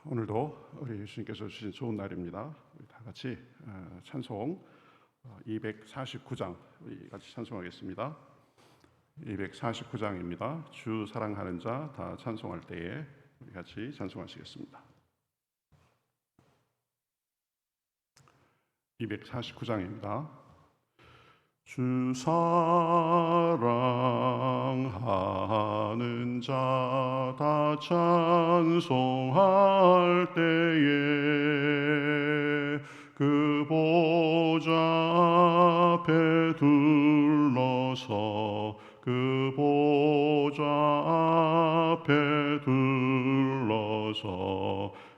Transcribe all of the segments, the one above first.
오늘도 우리 예수님께서 주신 좋은 날입니다. 우리 다 같이 찬송 249장 우리 같이 찬송하겠습니다. 249장입니다. 주 사랑하는 자 다 찬송할 때에 우리 같이 찬송하시겠습니다. 249장입니다. 주 사랑하는 자 다 찬송할 때에 그 보좌 앞에 둘러서 그 보좌 앞에 둘러서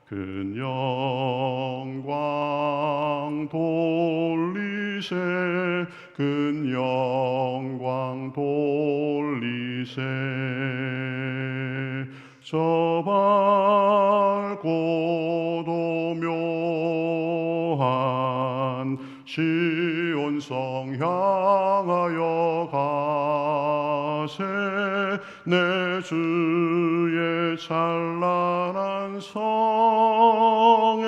큰 영광 돌리세 큰 영광 돌리세 저 밝고도 묘한 시온성 향하여 가세 내 주의 찬란한 성에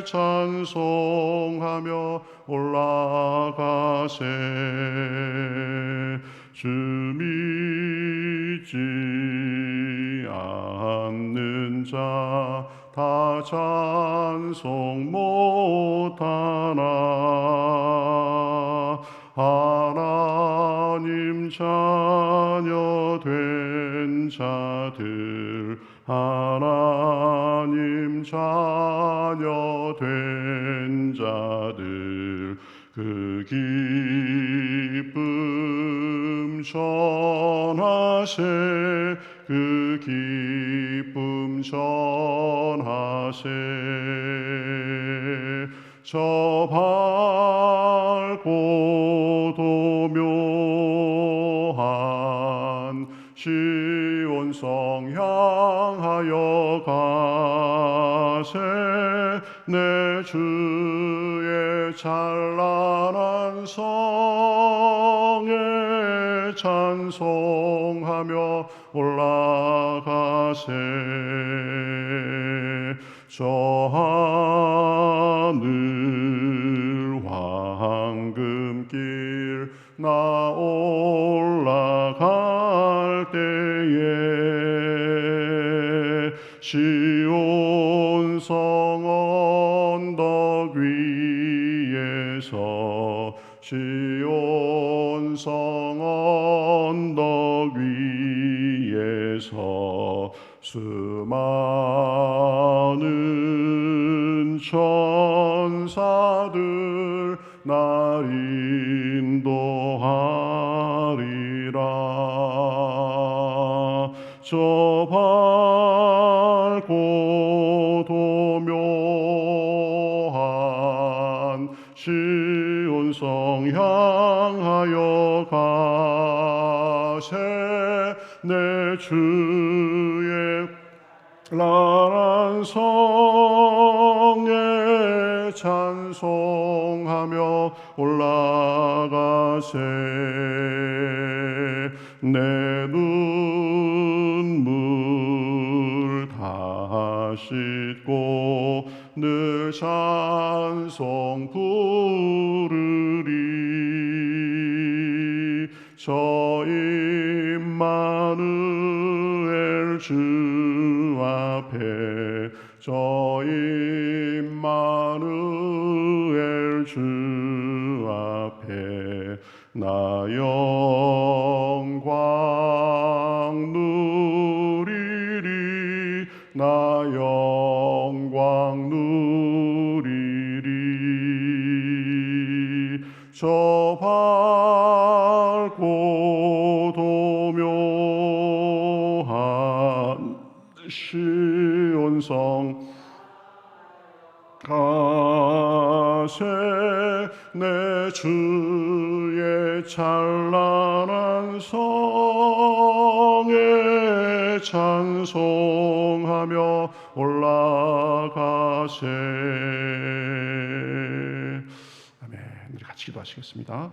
찬송하며 올라가세 주 믿지 않는 자 다 찬송 못하나 하나님 자녀 된 자들 하나님 자녀 된 자들 그 기쁨 전하세 그 기쁨 전하세 저 밝고도 묘한 시온성 향하여 가세 내 주의 찬란한 성에 찬송하며 올라가세 저 하늘 황금길 나 올라갈 때에 시온성 언덕 위에서 시온성 언덕 위에서 수많은 천사들 날 인도하리라 저 밝고도 묘한 시온성 향하여 가세 내 주의 찬란한 성에 찬송하며 올라가세 내 눈물 다 씻고 늘 찬송 부르리 저 임마누엘 주 앞에 저 임마누엘 주 앞에 나 영광 누리리 나 영광 누리리 저 밝고도 묘한 시온성 가세 내 주의 찬란한 성에 찬송하며 올라가세 아멘. 우리 같이 기도하시겠습니다.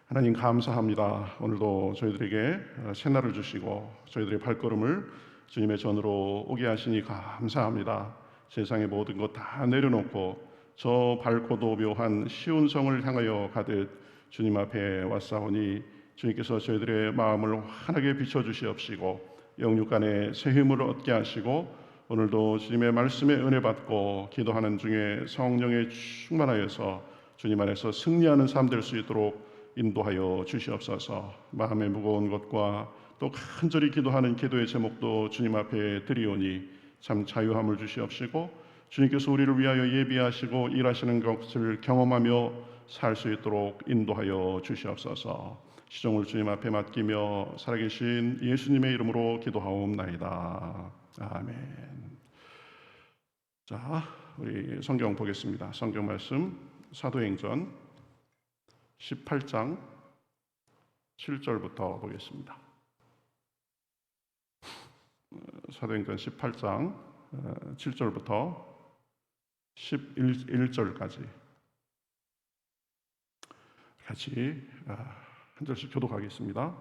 하나님 감사합니다. 오늘도 저희들에게 새날을 주시고 저희들의 발걸음을 주님의 전으로 오게 하시니 감사합니다. 세상의 모든 것 다 내려놓고 저 밝고도 묘한 시온 성을 향하여 가듯 주님 앞에 왔사오니 주님께서 저희들의 마음을 환하게 비춰주시옵시고 영육 간에 새 힘을 얻게 하시고 오늘도 주님의 말씀에 은혜 받고 기도하는 중에 성령에 충만하여서 주님 안에서 승리하는 삶 될 수 있도록 인도하여 주시옵소서. 마음의 무거운 것과 또 간절히 기도하는 기도의 제목도 주님 앞에 드리오니 참 자유함을 주시옵시고 주님께서 우리를 위하여 예비하시고 일하시는 것을 경험하며 살 수 있도록 인도하여 주시옵소서. 시종을 주님 앞에 맡기며 살아계신 예수님의 이름으로 기도하옵나이다. 아멘. 자, 우리 성경 보겠습니다. 성경 말씀 사도행전 18장 7절부터 보겠습니다. 사도행전 18장 7절부터 11절까지 같이 한 절씩 교독하겠습니다.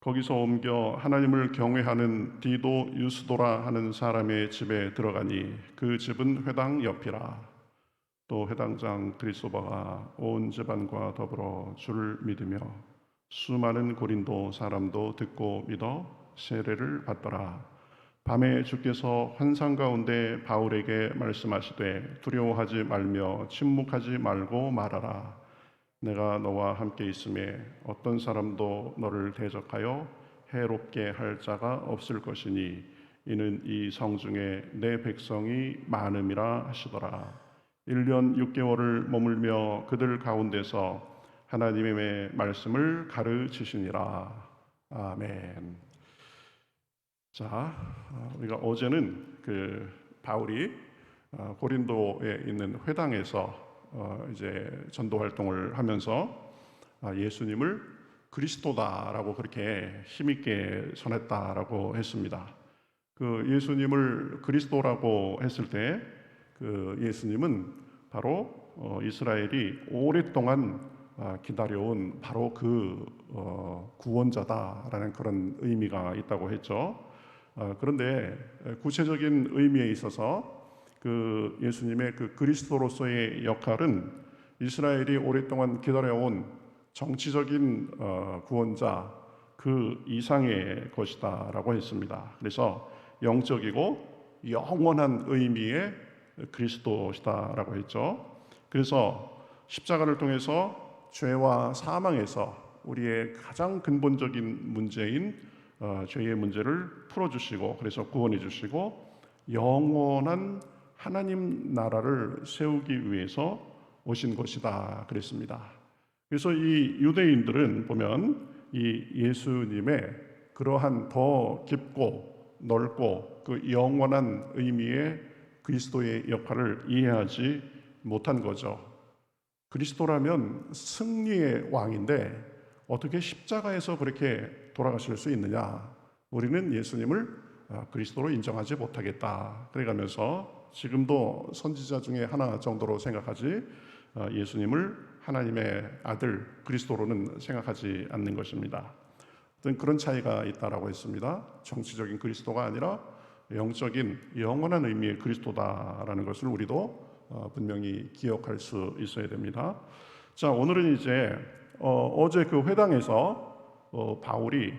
거기서 옮겨 하나님을 경외하는 디도 유스도라 하는 사람의 집에 들어가니 그 집은 회당 옆이라. 또 회당장 그리스도바가 온 집안과 더불어 주를 믿으며 수많은 고린도 사람도 듣고 믿어 세례를 받더라. 밤에 주께서 환상 가운데 바울에게 말씀하시되 두려워하지 말며 침묵하지 말고 말하라. 내가 너와 함께 있음에 어떤 사람도 너를 대적하여 해롭게 할 자가 없을 것이니 이는 이 성중에 내 백성이 많음이라 하시더라. 1년 6개월을 머물며 그들 가운데서 하나님의 말씀을 가르치시니라. 아멘. 자, 우리가 어제는 그 바울이 고린도에 있는 회당에서 이제 전도 활동을 하면서 예수님을 그리스도다라고 그렇게 힘있게 전했다라고 했습니다. 그 예수님을 그리스도라고 했을 때 그 예수님은 바로 이스라엘이 오랫동안 기다려온 바로 그 구원자다라는 그런 의미가 있다고 했죠. 그런데 구체적인 의미에 있어서 그 예수님의 그 그리스도로서의 역할은 이스라엘이 오랫동안 기다려온 정치적인 구원자 그 이상의 것이다라고 했습니다. 그래서 영적이고 영원한 의미의 그리스도시다라고 했죠. 그래서 십자가를 통해서 죄와 사망에서 우리의 가장 근본적인 문제인 죄의 문제를 풀어주시고 그래서 구원해 주시고 영원한 하나님 나라를 세우기 위해서 오신 것이다 그랬습니다. 그래서 이 유대인들은 보면 이 예수님의 그러한 더 깊고 넓고 그 영원한 의미의 그리스도의 역할을 이해하지 못한 거죠. 그리스도라면 승리의 왕인데 어떻게 십자가에서 그렇게 돌아가실 수 있느냐? 우리는 예수님을 그리스도로 인정하지 못하겠다. 그래가면서 지금도 선지자 중에 하나 정도로 생각하지 예수님을 하나님의 아들 그리스도로는 생각하지 않는 것입니다. 어떤 그런 차이가 있다라고 했습니다. 정치적인 그리스도가 아니라 영적인 영원한 의미의 그리스도다라는 것을 우리도 분명히 기억할 수 있어야 됩니다. 자, 오늘은 이제 어제 그 회당에서 바울이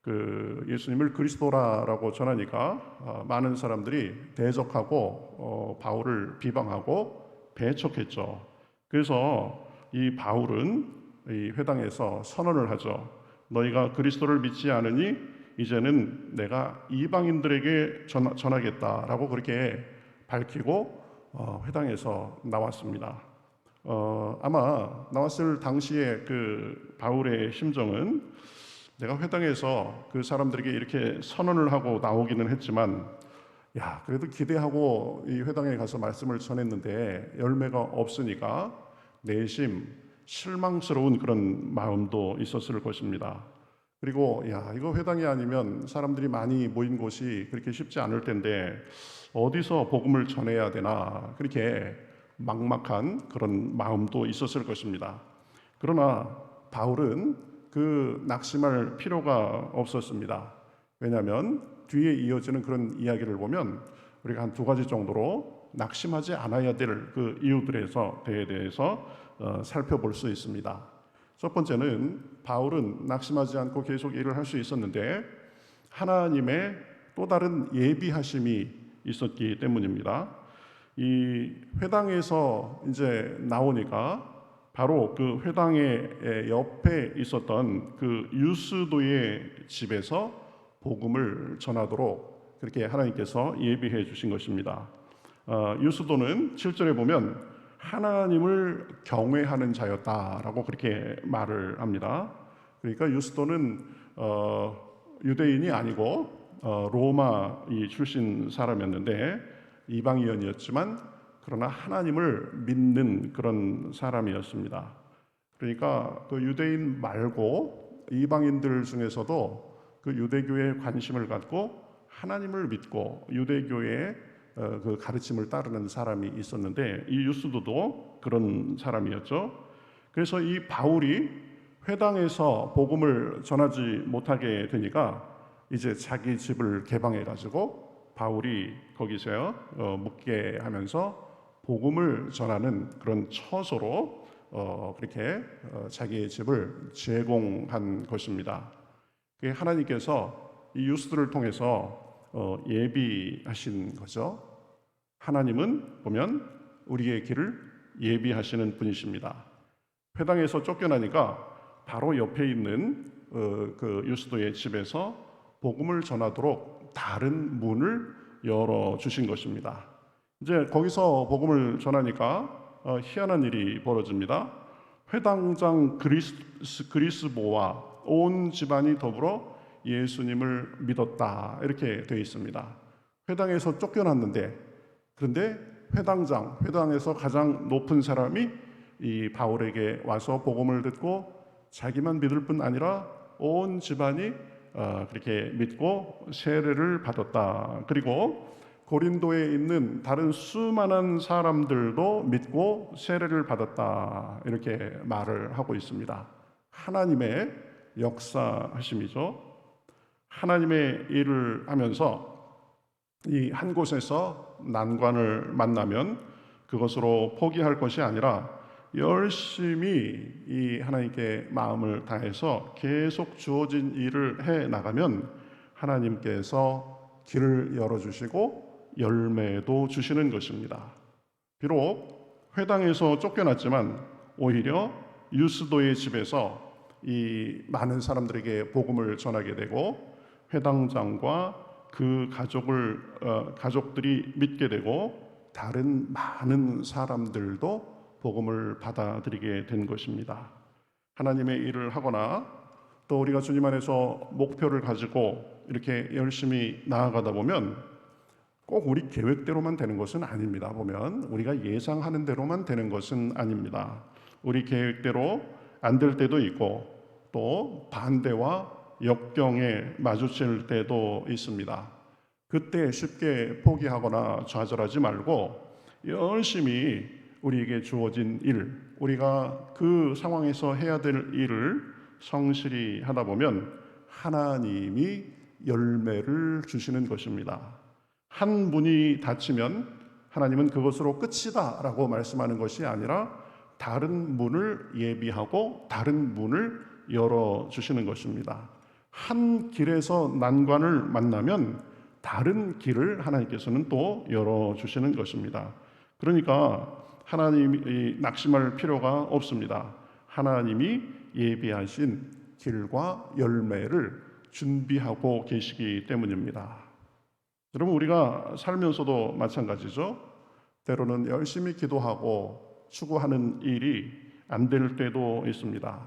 그 예수님을 그리스도라고 전하니까 많은 사람들이 대적하고 바울을 비방하고 배척했죠. 그래서 이 바울은 이 회당에서 선언을 하죠. 너희가 그리스도를 믿지 않으니 이제는 내가 이방인들에게 전하겠다라고 그렇게 밝히고 회당에서 나왔습니다. 아마 나왔을 당시에 그 바울의 심정은 내가 회당에서 그 사람들에게 이렇게 선언을 하고 나오기는 했지만 야, 그래도 기대하고 이 회당에 가서 말씀을 전했는데 열매가 없으니까 내심 실망스러운 그런 마음도 있었을 것입니다. 그리고 야, 이거 회당이 아니면 사람들이 많이 모인 곳이 그렇게 쉽지 않을 텐데 어디서 복음을 전해야 되나 그렇게 막막한 그런 마음도 있었을 것입니다. 그러나 바울은 그 낙심할 필요가 없었습니다. 왜냐하면 뒤에 이어지는 그런 이야기를 보면 우리가 한 두 가지 정도로 낙심하지 않아야 될 그 이유들에서 대해서 살펴볼 수 있습니다. 첫 번째는 바울은 낙심하지 않고 계속 일을 할 수 있었는데 하나님의 또 다른 예비하심이 있었기 때문입니다. 이 회당에서 이제 나오니까 바로 그 회당의 옆에 있었던 그 유스도의 집에서 복음을 전하도록 그렇게 하나님께서 예비해 주신 것입니다. 유스도는 7절에 보면 하나님을 경외하는 자였다라고 그렇게 말을 합니다. 그러니까 유스도는 유대인이 아니고 로마 출신 사람이었는데 이방인이었지만 그러나 하나님을 믿는 그런 사람이었습니다. 그러니까 그 유대인 말고 이방인들 중에서도 그 유대교에 관심을 갖고 하나님을 믿고 유대교의 그 가르침을 따르는 사람이 있었는데 이 유스도도 그런 사람이었죠. 그래서 이 바울이 회당에서 복음을 전하지 못하게 되니까 이제 자기 집을 개방해 가지고 바울이 거기서 묵게 하면서 복음을 전하는 그런 처소로 그렇게 자기의 집을 제공한 것입니다. 하나님께서 이 유스도를 통해서 예비하신 거죠. 하나님은 보면 우리의 길을 예비하시는 분이십니다. 회당에서 쫓겨나니까 바로 옆에 있는 그 유스도의 집에서 복음을 전하도록 다른 문을 열어 주신 것입니다. 이제 거기서 복음을 전하니까 희한한 일이 벌어집니다. 회당장 그리스보와 온 집안이 더불어 예수님을 믿었다 이렇게 되어 있습니다. 회당에서 쫓겨났는데 그런데 회당에서 가장 높은 사람이 이 바울에게 와서 복음을 듣고 자기만 믿을 뿐 아니라 온 집안이 그렇게 믿고 세례를 받았다. 그리고 고린도에 있는 다른 수많은 사람들도 믿고 세례를 받았다. 이렇게 말을 하고 있습니다. 하나님의 역사하심이죠. 하나님의 일을 하면서 이 한 곳에서 난관을 만나면 그것으로 포기할 것이 아니라 열심히 이 하나님께 마음을 다해서 계속 주어진 일을 해 나가면 하나님께서 길을 열어주시고 열매도 주시는 것입니다. 비록 회당에서 쫓겨났지만 오히려 유스도의 집에서 이 많은 사람들에게 복음을 전하게 되고 회당장과 그 가족들이 믿게 되고 다른 많은 사람들도 복음을 받아들이게 된 것입니다. 하나님의 일을 하거나 또 우리가 주님 안에서 목표를 가지고 이렇게 열심히 나아가다 보면 꼭 우리 계획대로만 되는 것은 아닙니다. 보면 우리가 예상하는 대로만 되는 것은 아닙니다. 우리 계획대로 안 될 때도 있고 또 반대와 역경에 마주칠 때도 있습니다. 그때 쉽게 포기하거나 좌절하지 말고 열심히 우리에게 주어진 일, 우리가 그 상황에서 해야 될 일을 성실히 하다 보면 하나님이 열매를 주시는 것입니다. 한 문이 닫히면 하나님은 그것으로 끝이다 라고 말씀하는 것이 아니라 다른 문을 예비하고 다른 문을 열어주시는 것입니다. 한 길에서 난관을 만나면 다른 길을 하나님께서는 또 열어주시는 것입니다. 그러니까 하나님이 낙심할 필요가 없습니다. 하나님이 예비하신 길과 열매를 준비하고 계시기 때문입니다. 여러분, 우리가 살면서도 마찬가지죠. 때로는 열심히 기도하고 추구하는 일이 안 될 때도 있습니다.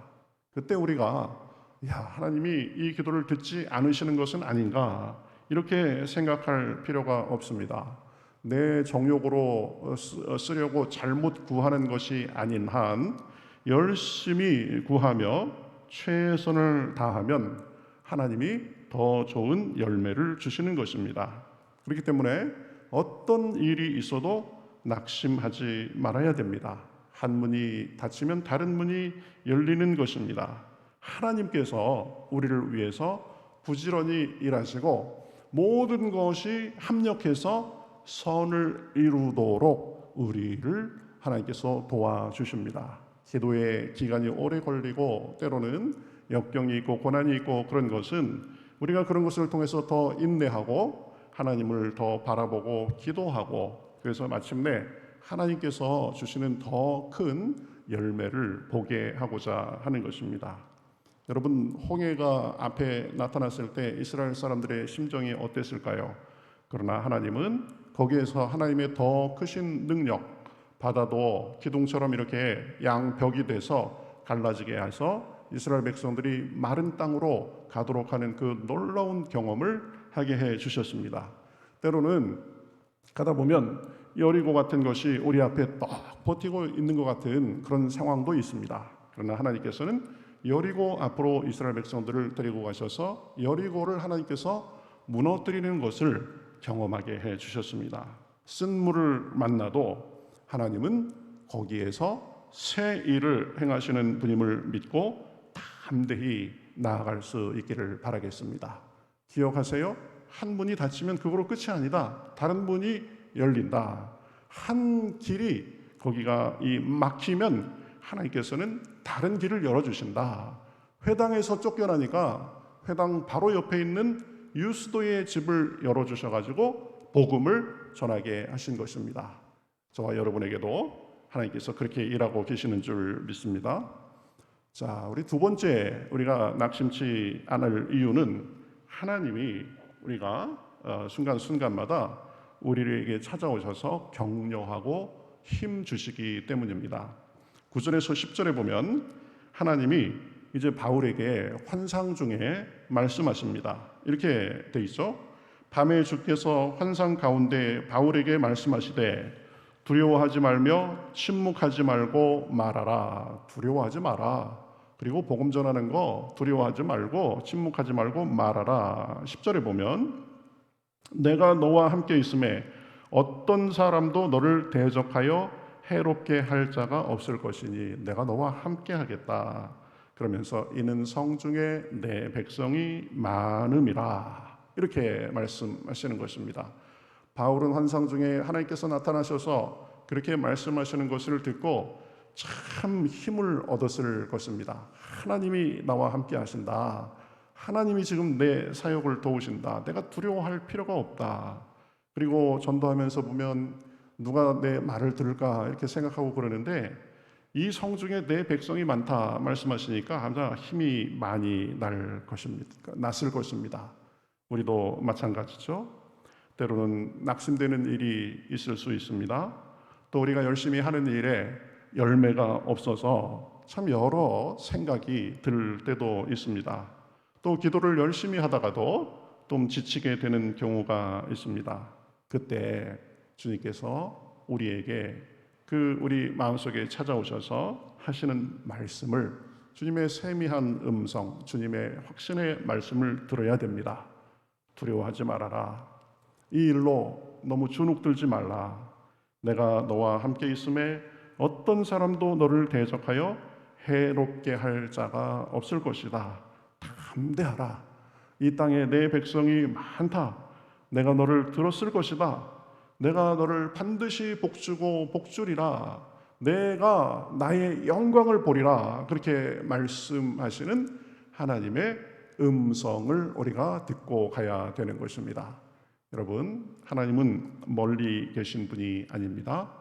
그때 우리가 하나님이 이 기도를 듣지 않으시는 것은 아닌가 이렇게 생각할 필요가 없습니다. 내 정욕으로 쓰려고 잘못 구하는 것이 아닌 한 열심히 구하며 최선을 다하면 하나님이 더 좋은 열매를 주시는 것입니다. 그렇기 때문에 어떤 일이 있어도 낙심하지 말아야 됩니다. 한 문이 닫히면 다른 문이 열리는 것입니다. 하나님께서 우리를 위해서 부지런히 일하시고 모든 것이 합력해서 선을 이루도록 우리를 하나님께서 도와주십니다. 기도의 기간이 오래 걸리고 때로는 역경이 있고 고난이 있고 그런 것은 우리가 그런 것을 통해서 더 인내하고 하나님을 더 바라보고 기도하고 그래서 마침내 하나님께서 주시는 더 큰 열매를 보게 하고자 하는 것입니다. 여러분, 홍해가 앞에 나타났을 때 이스라엘 사람들의 심정이 어땠을까요? 그러나 하나님은 거기에서 하나님의 더 크신 능력, 바다도 기둥처럼 이렇게 양벽이 돼서 갈라지게 해서 이스라엘 백성들이 마른 땅으로 가도록 하는 그 놀라운 경험을 하게 해 주셨습니다. 때로는 가다 보면 여리고 같은 것이 우리 앞에 딱 버티고 있는 것 같은 그런 상황도 있습니다. 그러나 하나님께서는 여리고 앞으로 이스라엘 백성들을 데리고 가셔서 여리고를 하나님께서 무너뜨리는 것을 경험하게 해 주셨습니다. 쓴 물을 만나도 하나님은 거기에서 새 일을 행하시는 분임을 믿고 담대히 나아갈 수 있기를 바라겠습니다. 기억하세요. 한 문이 닫히면 그거로 끝이 아니다. 다른 문이 열린다. 한 길이 거기가 막히면 하나님께서는 다른 길을 열어주신다. 회당에서 쫓겨나니까 회당 바로 옆에 있는 유스도의 집을 열어주셔가지고 복음을 전하게 하신 것입니다. 저와 여러분에게도 하나님께서 그렇게 일하고 계시는 줄 믿습니다. 자, 우리 두 번째 우리가 낙심치 않을 이유는 하나님이 우리가 순간순간마다 우리에게 찾아오셔서 격려하고 힘 주시기 때문입니다. 9절에서 10절에 보면 하나님이 이제 바울에게 환상 중에 말씀하십니다. 이렇게 돼 있죠. 밤에 주께서 환상 가운데 바울에게 말씀하시되 두려워하지 말며 침묵하지 말고 말하라. 두려워하지 마라. 그리고 복음 전하는 거 두려워하지 말고 침묵하지 말고 말하라. 10절에 보면 내가 너와 함께 있음에 어떤 사람도 너를 대적하여 해롭게 할 자가 없을 것이니 내가 너와 함께 하겠다. 그러면서 이는 성중에 내 백성이 많음이라. 이렇게 말씀하시는 것입니다. 바울은 환상 중에 하나님께서 나타나셔서 그렇게 말씀하시는 것을 듣고 참 힘을 얻었을 것입니다. 하나님이 나와 함께 하신다. 하나님이 지금 내 사역을 도우신다. 내가 두려워할 필요가 없다. 그리고 전도하면서 보면 누가 내 말을 들을까 이렇게 생각하고 그러는데 이 성중에 내 백성이 많다 말씀하시니까 아마 힘이 많이 났을 것입니다. 우리도 마찬가지죠. 때로는 낙심되는 일이 있을 수 있습니다. 또 우리가 열심히 하는 일에 열매가 없어서 참 여러 생각이 들 때도 있습니다. 또 기도를 열심히 하다가도 좀 지치게 되는 경우가 있습니다. 그때 주님께서 우리에게 우리 마음속에 찾아오셔서 하시는 말씀을 주님의 세미한 음성, 주님의 확신의 말씀을 들어야 됩니다. 두려워하지 말아라. 이 일로 너무 주눅들지 말라. 내가 너와 함께 있음에 어떤 사람도 너를 대적하여 해롭게 할 자가 없을 것이다. 담대하라. 이 땅에 내 백성이 많다. 내가 너를 들었을 것이다. 내가 너를 반드시 복주고 복주리라. 내가 나의 영광을 보리라. 그렇게 말씀하시는 하나님의 음성을 우리가 듣고 가야 되는 것입니다. 여러분, 하나님은 멀리 계신 분이 아닙니다.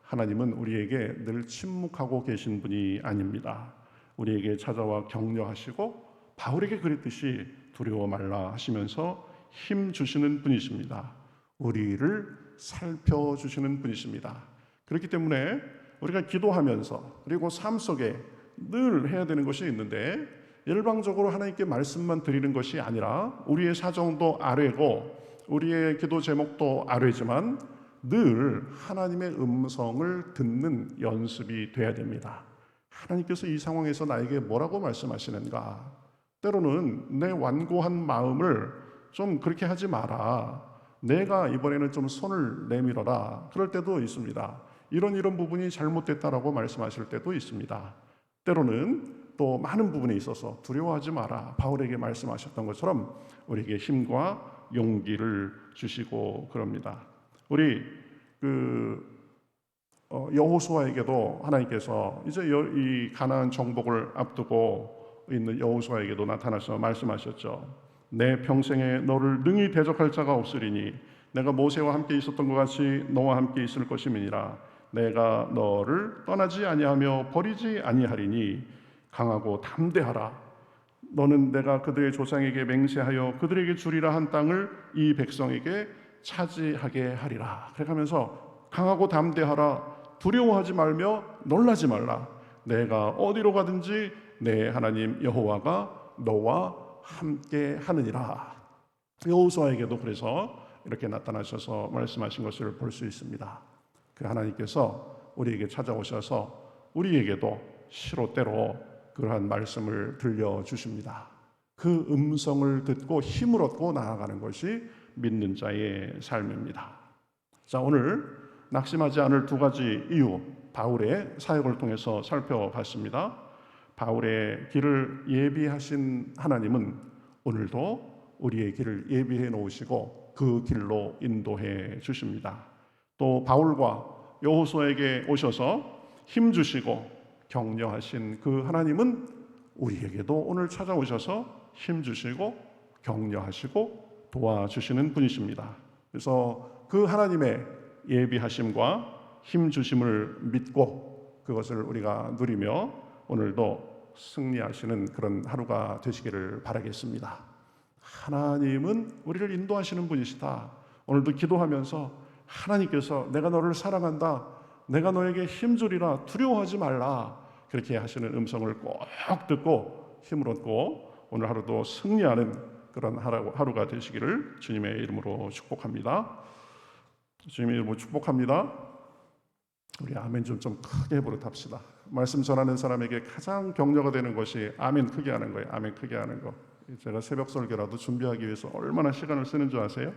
하나님은 우리에게 늘 침묵하고 계신 분이 아닙니다. 우리에게 찾아와 격려하시고 바울에게 그랬듯이 두려워 말라 하시면서 힘 주시는 분이십니다. 우리를 살펴주시는 분이십니다. 그렇기 때문에 우리가 기도하면서 그리고 삶 속에 늘 해야 되는 것이 있는데 일방적으로 하나님께 말씀만 드리는 것이 아니라 우리의 사정도 아뢰고 우리의 기도 제목도 아뢰지만 늘 하나님의 음성을 듣는 연습이 돼야 됩니다. 하나님께서 이 상황에서 나에게 뭐라고 말씀하시는가? 때로는 내 완고한 마음을 좀 그렇게 하지 마라. 내가 이번에는 좀 손을 내밀어라. 그럴 때도 있습니다. 이런 부분이 잘못됐다라고 말씀하실 때도 있습니다. 때로는 또 많은 부분에 있어서 두려워하지 마라. 바울에게 말씀하셨던 것처럼 우리에게 힘과 용기를 주시고 그럽니다. 우리 여호수아에게도 하나님께서 이제 이 가나안 정복을 앞두고 있는 여호수아에게도 나타나서 말씀하셨죠. 내 평생에 너를 능히 대적할 자가 없으리니 내가 모세와 함께 있었던 것 같이 너와 함께 있을 것임이니라. 내가 너를 떠나지 아니하며 버리지 아니하리니 강하고 담대하라. 너는 내가 그들의 조상에게 맹세하여 그들에게 주리라 한 땅을 이 백성에게 차지하게 하리라. 그렇게 하면서 강하고 담대하라. 두려워하지 말며 놀라지 말라. 내가 어디로 가든지 내 하나님 여호와가 너와 함께 하느니라. 여호수아에게도 그래서 이렇게 나타나셔서 말씀하신 것을 볼 수 있습니다. 그 하나님께서 우리에게 찾아오셔서 우리에게도 시로때로 그러한 말씀을 들려주십니다. 그 음성을 듣고 힘을 얻고 나아가는 것이 믿는 자의 삶입니다. 자, 오늘 낙심하지 않을 두 가지 이유, 바울의 사역을 통해서 살펴봤습니다. 바울의 길을 예비하신 하나님은 오늘도 우리의 길을 예비해 놓으시고 그 길로 인도해 주십니다. 또 바울과 여호수아에게 오셔서 힘 주시고 격려하신 그 하나님은 우리에게도 오늘 찾아오셔서 힘 주시고 격려하시고 도와주시는 분이십니다. 그래서 그 하나님의 예비하심과 힘 주심을 믿고 그것을 우리가 누리며 오늘도 승리하시는 그런 하루가 되시기를 바라겠습니다. 하나님은 우리를 인도하시는 분이시다. 오늘도 기도하면서 하나님께서 내가 너를 사랑한다. 내가 너에게 힘주리라. 두려워하지 말라. 그렇게 하시는 음성을 꼭 듣고 힘을 얻고 오늘 하루도 승리하는 그런 하루가 되시기를 주님의 이름으로 축복합니다. 주님의 이름으로 축복합니다. 우리 아멘 좀 크게 부르탑시다. 말씀 전하는 사람에게 가장 격려가 되는 것이 아멘 크게 하는 거예요. 아멘 크게 하는 거. 제가 새벽 설교라도 준비하기 위해서 얼마나 시간을 쓰는 줄 아세요?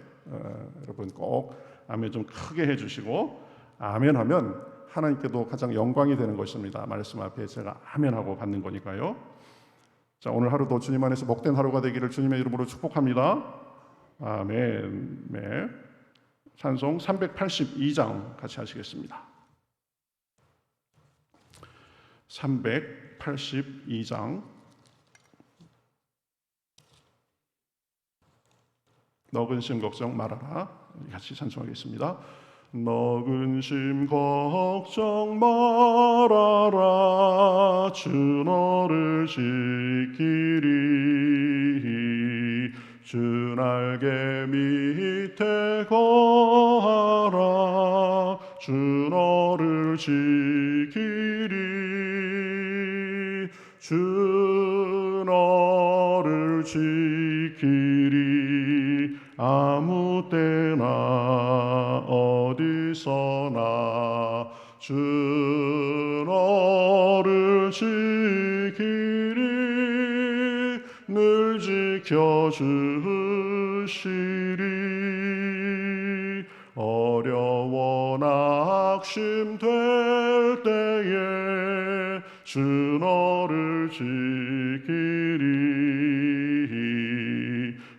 여러분 꼭 아멘 좀 크게 해주시고 아멘 하면 하나님께도 가장 영광이 되는 것입니다. 말씀 앞에 제가 아멘 하고 받는 거니까요. 자, 오늘 하루도 주님 안에서 복된 하루가 되기를 주님의 이름으로 축복합니다. 아멘. 네. 찬송 382장 같이 하시겠습니다. 382장 너 근심 걱정 말아라. 같이 찬송하겠습니다. 너 근심 걱정 말아라. 주 너를 지키리. 주 날개 밑에 거하라. 주 너를 지키리. 주 너를 지키리. 아무 때나 어디서나 주 너를 지키리. 늘 지켜주시리. 어려워 낙심될 때에 주 너를 지키리.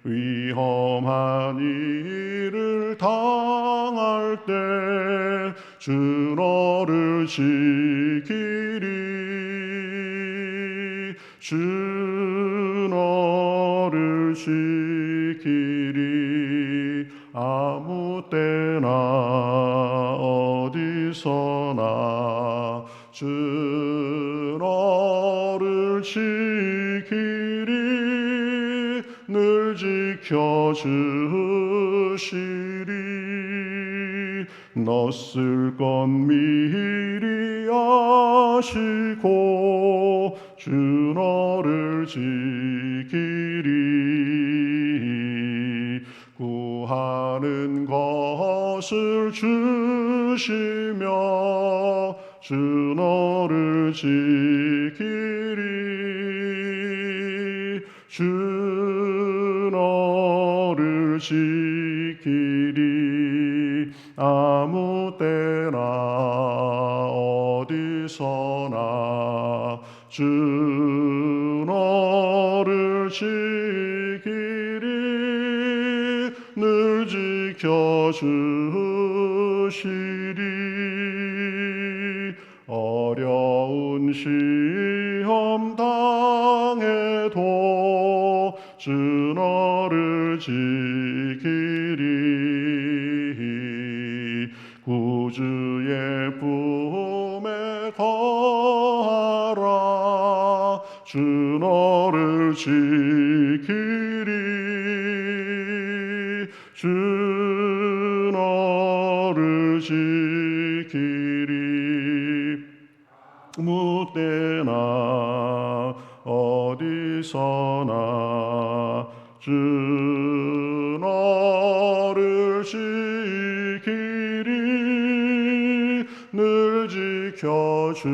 위험한 일을 당할 때 주 너를 지키리. 주 너를 지키리. 아무 때나 어디서나 주 너를 지키리. 늘 지켜주시리. 너 쓸 건 미리 아시고 주 너를 지키리. 구하는 것을 주시며 주 너를 지키리. 주 너를 지키리. 아무 때나 어디서나 주 너를 지키리. 어려운 시험 당해도 주 너를 지키리. 구주의 품에 거하라. 주 너를 지키리. 주 너를 지키리. 아무 때나 어디서나 주 너를 지키리. 늘 지켜주시